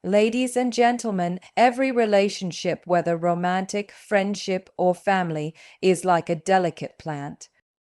Ladies and gentlemen, every relationship, whether romantic, friendship, or family, is like a delicate plant.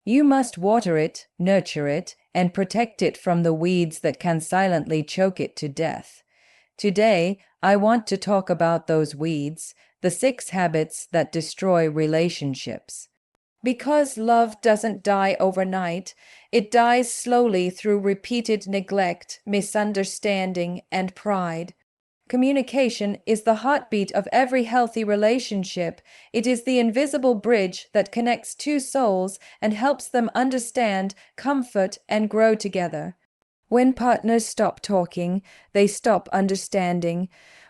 You must water it, nurture it, and protect it from the weeds that can silently choke it to death. Today, I want to talk about those weeds, the 6 habits that destroy relationships. Because love doesn't die overnight, it dies slowly through repeated neglect, misunderstanding, and pride. Communication is the heartbeat of every healthy relationship. It is the invisible bridge that connects 2 souls and helps them understand, comfort, and grow together. When partners stop talking, they stop understanding.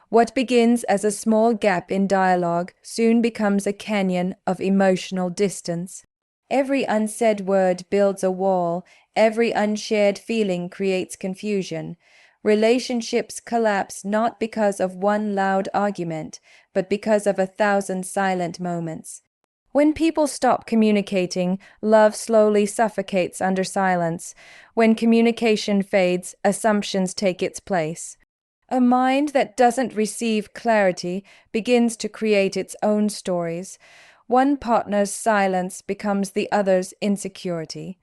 What begins as a small gap in dialogue soon becomes a canyon of emotional distance. Every unsaid word builds a wall, every unshared feeling creates confusion. Relationships collapse not because of one loud argument, but because of 1,000 silent moments. When people stop communicating, love slowly suffocates under silence. When communication fades, assumptions take its place. A mind that doesn't receive clarity begins to create its own stories. One partner's silence becomes the other's insecurity.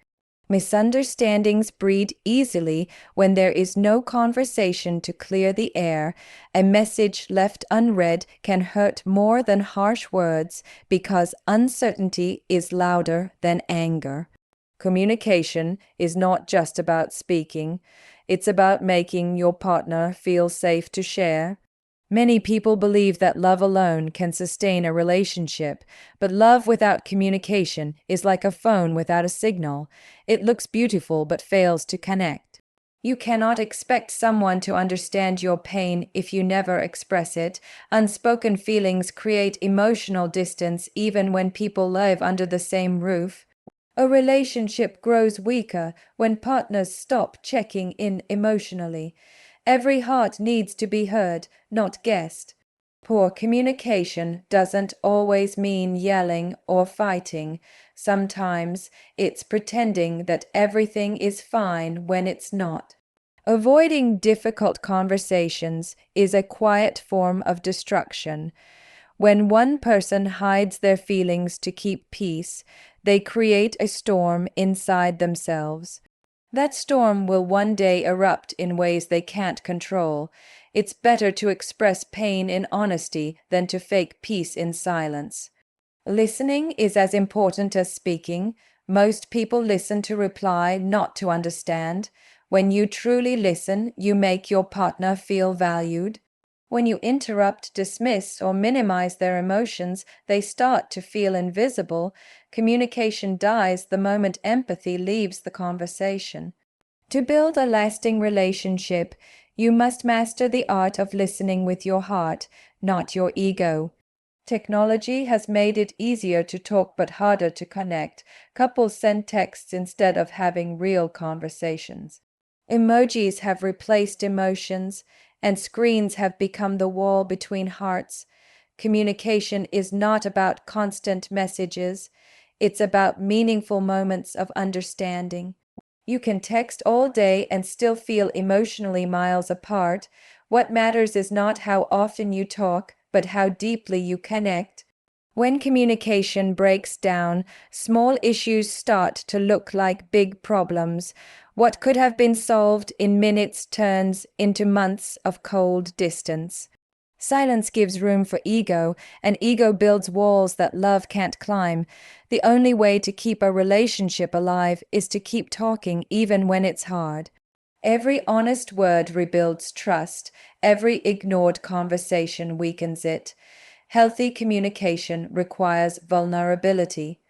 Misunderstandings breed easily when there is no conversation to clear the air. A message left unread can hurt more than harsh words because uncertainty is louder than anger. Communication is not just about speaking, it's about making your partner feel safe to share. Many people believe that love alone can sustain a relationship, but love without communication is like a phone without a signal. It looks beautiful but fails to connect. You cannot expect someone to understand your pain if you never express it. Unspoken feelings create emotional distance even when people live under the same roof. A relationship grows weaker when partners stop checking in emotionally. Every heart needs to be heard, not guessed. Poor communication doesn't always mean yelling or fighting. Sometimes it's pretending that everything is fine when it's not. Avoiding difficult conversations is a quiet form of destruction. When one person hides their feelings to keep peace, they create a storm inside themselves. That storm will one day erupt in ways they can't control. It's better to express pain in honesty than to fake peace in silence. Listening is as important as speaking. Most people listen to reply, not to understand. When you truly listen, you make your partner feel valued. When you interrupt, dismiss, or minimize their emotions, they start to feel invisible. Communication dies the moment empathy leaves the conversation. To build a lasting relationship, you must master the art of listening with your heart, not your ego. Technology has made it easier to talk but harder to connect. Couples send texts instead of having real conversations. Emojis have replaced emotions, and screens have become the wall between hearts. Communication is not about constant messages, it's about meaningful moments of understanding. You can text all day and still feel emotionally miles apart. What matters is not how often you talk, but how deeply you connect. When communication breaks down, small issues start to look like big problems. What could have been solved in minutes turns into months of cold distance. Silence gives room for ego, and ego builds walls that love can't climb. The only way to keep a relationship alive is to keep talking even when it's hard. Every honest word rebuilds trust. Every ignored conversation weakens it. Healthy communication requires vulnerability.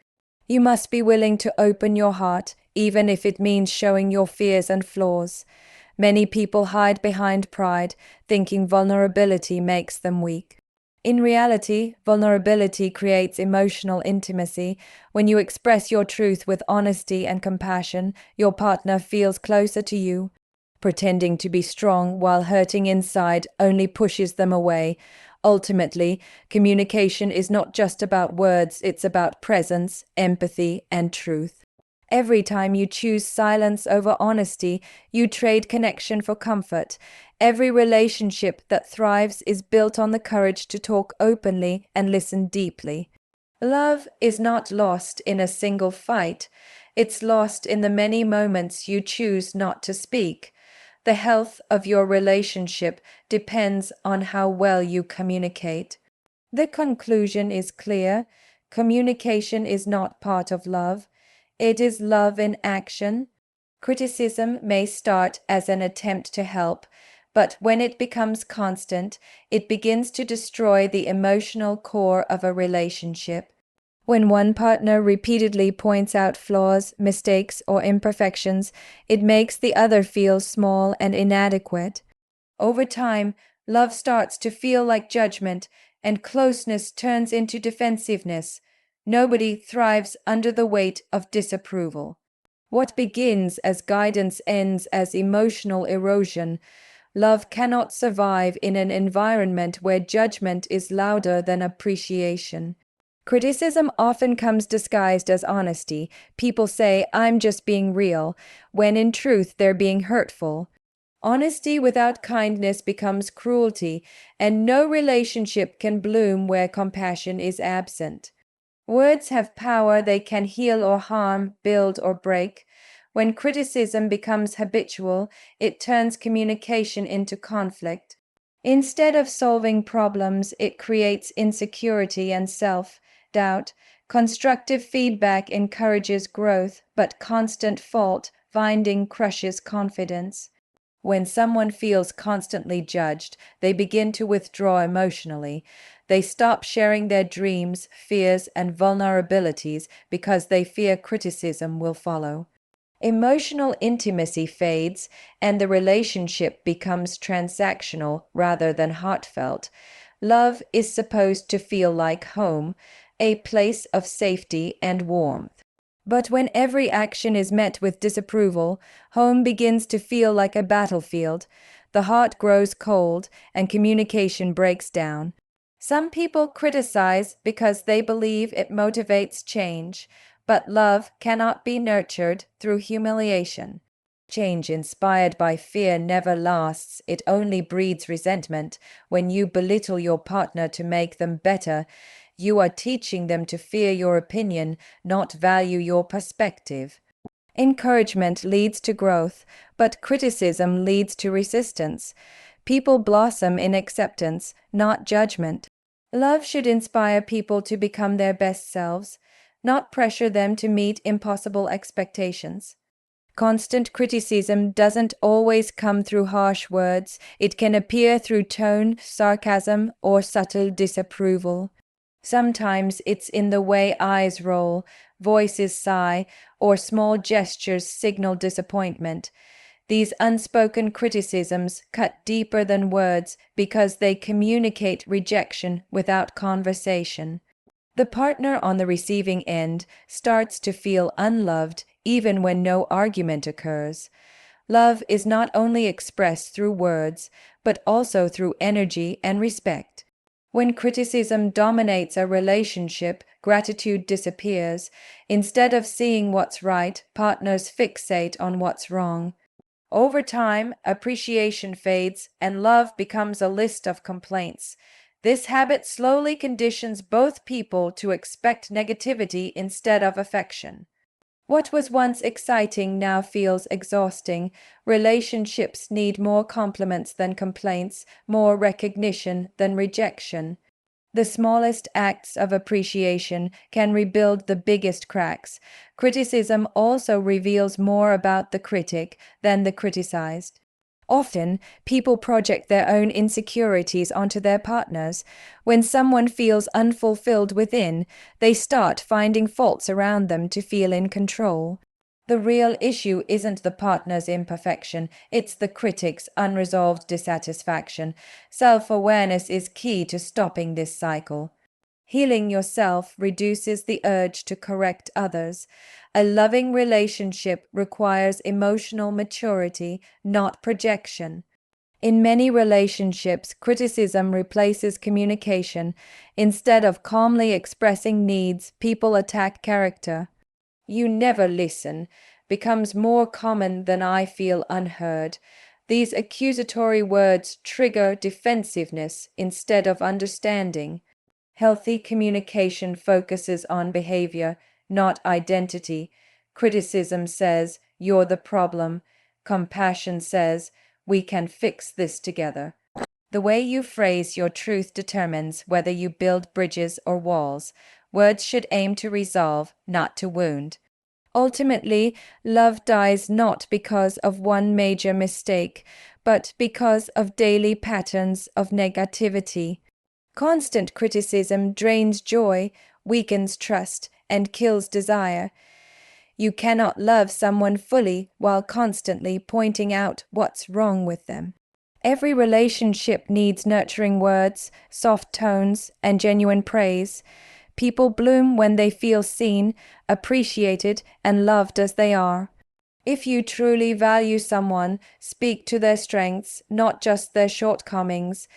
You must be willing to open your heart, even if it means showing your fears and flaws. Many people hide behind pride, thinking vulnerability makes them weak. In reality, vulnerability creates emotional intimacy. When you express your truth with honesty and compassion, your partner feels closer to you. Pretending to be strong while hurting inside only pushes them away. Ultimately, communication is not just about words, it's about presence, empathy, and truth. Every time you choose silence over honesty, you trade connection for comfort. Every relationship that thrives is built on the courage to talk openly and listen deeply. Love is not lost in a single fight. It's lost in the many moments you choose not to speak. The health of your relationship depends on how well you communicate. The conclusion is clear. Communication is not part of love. It is love in action. Criticism may start as an attempt to help, but when it becomes constant, it begins to destroy the emotional core of a relationship. When one partner repeatedly points out flaws, mistakes, or imperfections, it makes the other feel small and inadequate. Over time, love starts to feel like judgment, and closeness turns into defensiveness. Nobody thrives under the weight of disapproval. What begins as guidance ends as emotional erosion. Love cannot survive in an environment where judgment is louder than appreciation. Criticism often comes disguised as honesty. People say, "I'm just being real," when in truth they're being hurtful. Honesty without kindness becomes cruelty, and no relationship can bloom where compassion is absent. Words have power, they can heal or harm, build or break. When criticism becomes habitual, it turns communication into conflict. Instead of solving problems, it creates insecurity and self-doubt. Constructive feedback encourages growth, but constant fault-finding crushes confidence. When someone feels constantly judged, they begin to withdraw emotionally. They stop sharing their dreams, fears, and vulnerabilities because they fear criticism will follow. Emotional intimacy fades, and the relationship becomes transactional rather than heartfelt. Love is supposed to feel like home, a place of safety and warmth. But when every action is met with disapproval, home begins to feel like a battlefield. The heart grows cold, and communication breaks down. Some people criticize because they believe it motivates change, but love cannot be nurtured through humiliation. Change inspired by fear never lasts, it only breeds resentment. When you belittle your partner to make them better, you are teaching them to fear your opinion, not value your perspective. Encouragement leads to growth, but criticism leads to resistance. People blossom in acceptance, not judgment. Love should inspire people to become their best selves, not pressure them to meet impossible expectations. Constant criticism doesn't always come through harsh words. It can appear through tone, sarcasm, or subtle disapproval. Sometimes it's in the way eyes roll, voices sigh, or small gestures signal disappointment. These unspoken criticisms cut deeper than words because they communicate rejection without conversation. The partner on the receiving end starts to feel unloved even when no argument occurs. Love is not only expressed through words, but also through energy and respect. When criticism dominates a relationship, gratitude disappears. Instead of seeing what's right, partners fixate on what's wrong. Over time, appreciation fades and love becomes a list of complaints. This habit slowly conditions both people to expect negativity instead of affection. What was once exciting now feels exhausting. Relationships need more compliments than complaints, more recognition than rejection. The smallest acts of appreciation can rebuild the biggest cracks. Criticism also reveals more about the critic than the criticized. Often, people project their own insecurities onto their partners. When someone feels unfulfilled within, they start finding faults around them to feel in control. The real issue isn't the partner's imperfection, it's the critic's unresolved dissatisfaction. Self-awareness is key to stopping this cycle. Healing yourself reduces the urge to correct others. A loving relationship requires emotional maturity, not projection. In many relationships, criticism replaces communication. Instead of calmly expressing needs, people attack character. "You never listen" becomes more common than "I feel unheard." These accusatory words trigger defensiveness instead of understanding. Healthy communication focuses on behavior, not identity. Criticism says, "You're the problem." Compassion says, "We can fix this together." The way you phrase your truth determines whether you build bridges or walls. Words should aim to resolve, not to wound. Ultimately, love dies not because of one major mistake, but because of daily patterns of negativity. Constant criticism drains joy, weakens trust, and kills desire. You cannot love someone fully while constantly pointing out what's wrong with them. Every relationship needs nurturing words, soft tones, and genuine praise. People bloom when they feel seen, appreciated, and loved as they are. If you truly value someone, speak to their strengths, not just their shortcomings.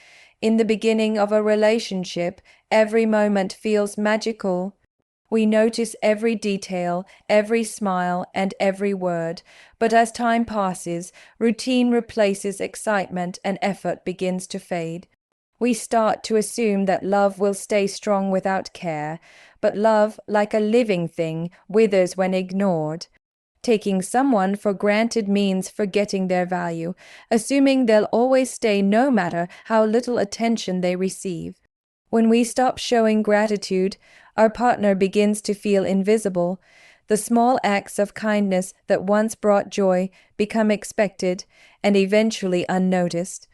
In the beginning of a relationship, every moment feels magical. We notice every detail, every smile, and every word. But as time passes, routine replaces excitement and effort begins to fade. We start to assume that love will stay strong without care, but love, like a living thing, withers when ignored. Taking someone for granted means forgetting their value, assuming they'll always stay no matter how little attention they receive. When we stop showing gratitude, our partner begins to feel invisible. The small acts of kindness that once brought joy become expected and eventually unnoticed.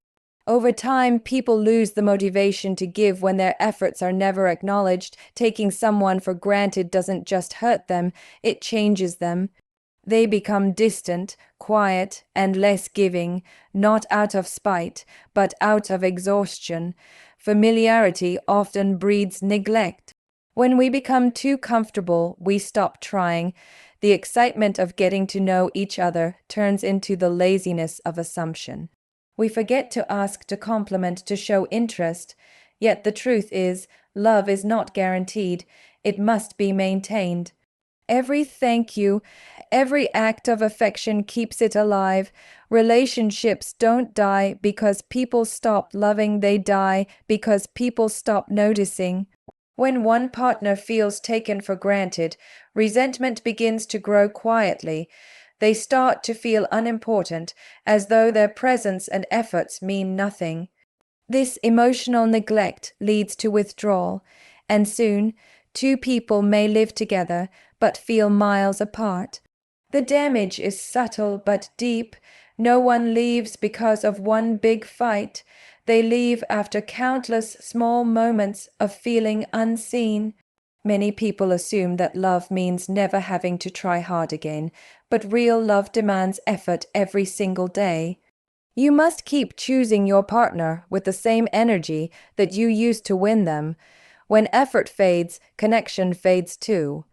Over time, people lose the motivation to give when their efforts are never acknowledged. Taking someone for granted doesn't just hurt them, it changes them. They become distant, quiet, and less giving, not out of spite, but out of exhaustion. Familiarity often breeds neglect. When we become too comfortable, we stop trying. The excitement of getting to know each other turns into the laziness of assumption. We forget to ask, to compliment, to show interest. Yet the truth is, love is not guaranteed. It must be maintained. Every thank you, every act of affection keeps it alive. Relationships don't die because people stop loving, they die because people stop noticing. When one partner feels taken for granted, resentment begins to grow quietly. They start to feel unimportant, as though their presence and efforts mean nothing. This emotional neglect leads to withdrawal, and soon, two people may live together but feel miles apart. The damage is subtle but deep. No one leaves because of one big fight. They leave after countless small moments of feeling unseen. Many people assume that love means never having to try hard again, but real love demands effort every single day. You must keep choosing your partner with the same energy that you used to win them. When effort fades, connection fades too.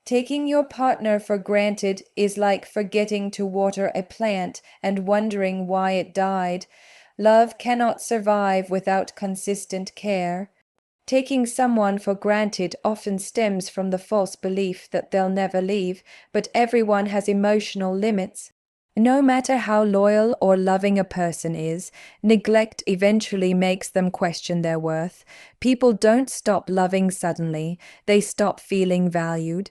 Taking your partner for granted is like forgetting to water a plant and wondering why it died. Love cannot survive without consistent care. Taking someone for granted often stems from the false belief that they'll never leave, but everyone has emotional limits. No matter how loyal or loving a person is, neglect eventually makes them question their worth. People don't stop loving suddenly, they stop feeling valued.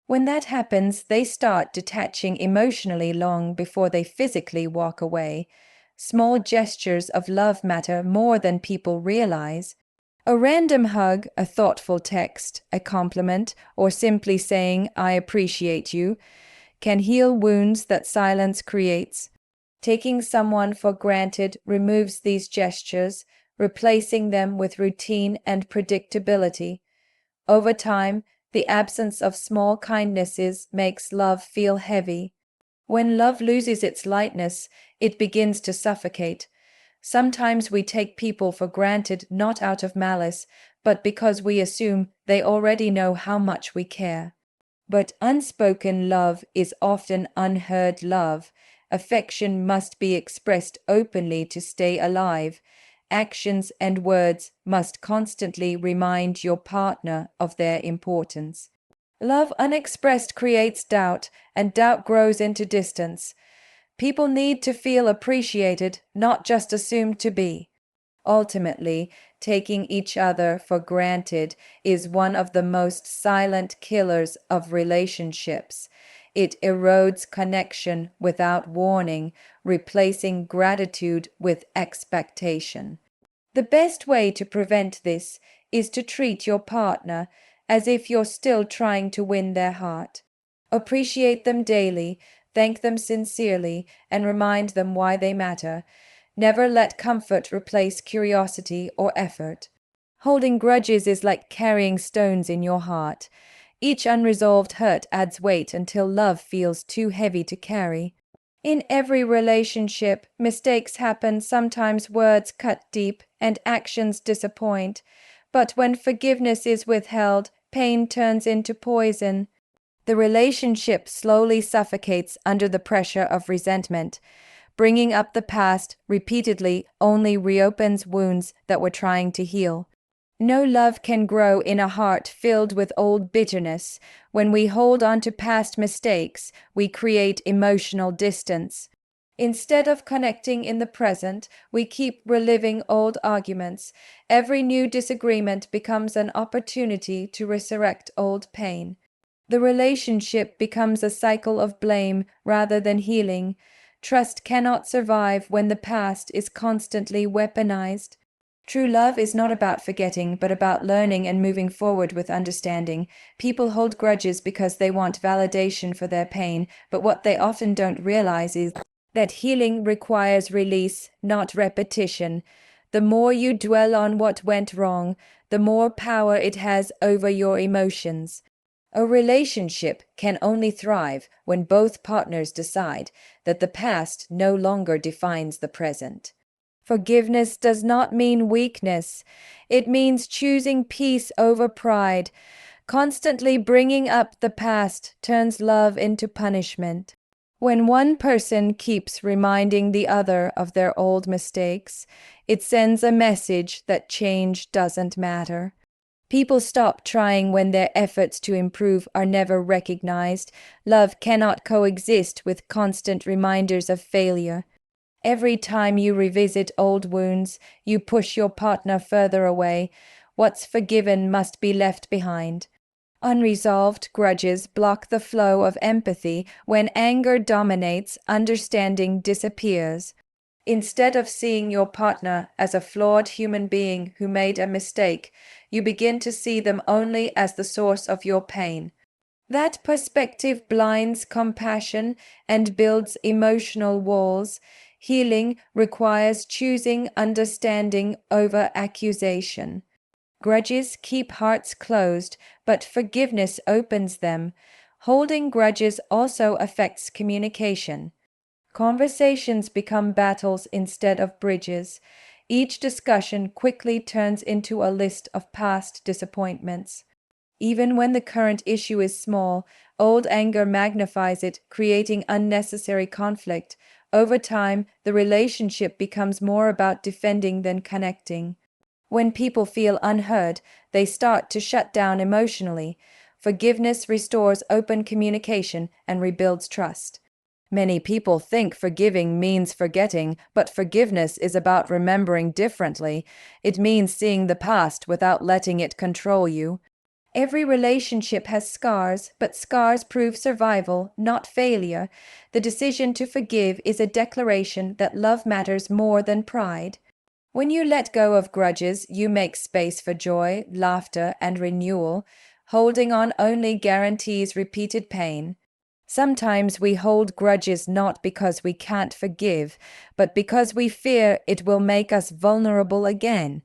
When that happens, they start detaching emotionally long before they physically walk away. Small gestures of love matter more than people realize. A random hug, a thoughtful text, a compliment, or simply saying, "I appreciate you," can heal wounds that silence creates. Taking someone for granted removes these gestures, replacing them with routine and predictability. Over time, the absence of small kindnesses makes love feel heavy. When love loses its lightness, it begins to suffocate. Sometimes we take people for granted not out of malice, but because we assume they already know how much we care. But unspoken love is often unheard love. Affection must be expressed openly to stay alive. Actions and words must constantly remind your partner of their importance. Love unexpressed creates doubt, and doubt grows into distance. People need to feel appreciated, not just assumed to be. Ultimately, taking each other for granted is one of the most silent killers of relationships. It erodes connection without warning, replacing gratitude with expectation. The best way to prevent this is to treat your partner as if you're still trying to win their heart. Appreciate them daily, thank them sincerely, and remind them why they matter. Never let comfort replace curiosity or effort. Holding grudges is like carrying stones in your heart. Each unresolved hurt adds weight until love feels too heavy to carry. In every relationship, mistakes happen, sometimes words cut deep and actions disappoint. But when forgiveness is withheld, pain turns into poison. The relationship slowly suffocates under the pressure of resentment. Bringing up the past repeatedly only reopens wounds that we're trying to heal. No love can grow in a heart filled with old bitterness. When we hold on to past mistakes, we create emotional distance. Instead of connecting in the present, we keep reliving old arguments. Every new disagreement becomes an opportunity to resurrect old pain. The relationship becomes a cycle of blame rather than healing. Trust cannot survive when the past is constantly weaponized. True love is not about forgetting, but about learning and moving forward with understanding. People hold grudges because they want validation for their pain, but what they often don't realize is that healing requires release, not repetition. The more you dwell on what went wrong, the more power it has over your emotions. A relationship can only thrive when both partners decide that the past no longer defines the present. Forgiveness does not mean weakness. It means choosing peace over pride. Constantly bringing up the past turns love into punishment. When one person keeps reminding the other of their old mistakes, it sends a message that change doesn't matter. People stop trying when their efforts to improve are never recognized. Love cannot coexist with constant reminders of failure. Every time you revisit old wounds, you push your partner further away. What's forgiven must be left behind. Unresolved grudges block the flow of empathy. When anger dominates, understanding disappears. Instead of seeing your partner as a flawed human being who made a mistake, you begin to see them only as the source of your pain. That perspective blinds compassion and builds emotional walls. Healing requires choosing understanding over accusation. Grudges keep hearts closed, but forgiveness opens them. Holding grudges also affects communication. Conversations become battles instead of bridges. Each discussion quickly turns into a list of past disappointments. Even when the current issue is small, old anger magnifies it, creating unnecessary conflict. Over time, the relationship becomes more about defending than connecting. When people feel unheard, they start to shut down emotionally. Forgiveness restores open communication and rebuilds trust. Many people think forgiving means forgetting, but forgiveness is about remembering differently. It means seeing the past without letting it control you. Every relationship has scars, but scars prove survival, not failure. The decision to forgive is a declaration that love matters more than pride. When you let go of grudges, you make space for joy, laughter, and renewal. Holding on only guarantees repeated pain. Sometimes we hold grudges not because we can't forgive, but because we fear it will make us vulnerable again.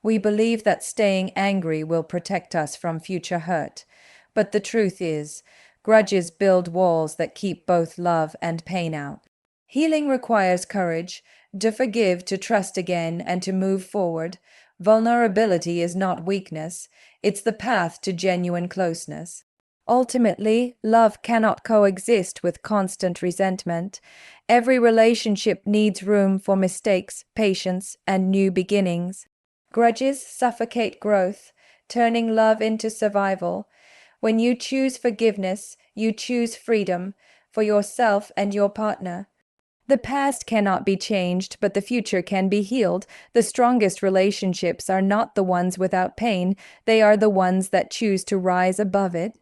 We believe that staying angry will protect us from future hurt. But the truth is, grudges build walls that keep both love and pain out. Healing requires courage, to forgive, to trust again, and to move forward. Vulnerability is not weakness, it's the path to genuine closeness. Ultimately, love cannot coexist with constant resentment. Every relationship needs room for mistakes, patience, and new beginnings. Grudges suffocate growth, turning love into survival. When you choose forgiveness, you choose freedom for yourself and your partner. The past cannot be changed, but the future can be healed. The strongest relationships are not the ones without pain, they are the ones that choose to rise above it.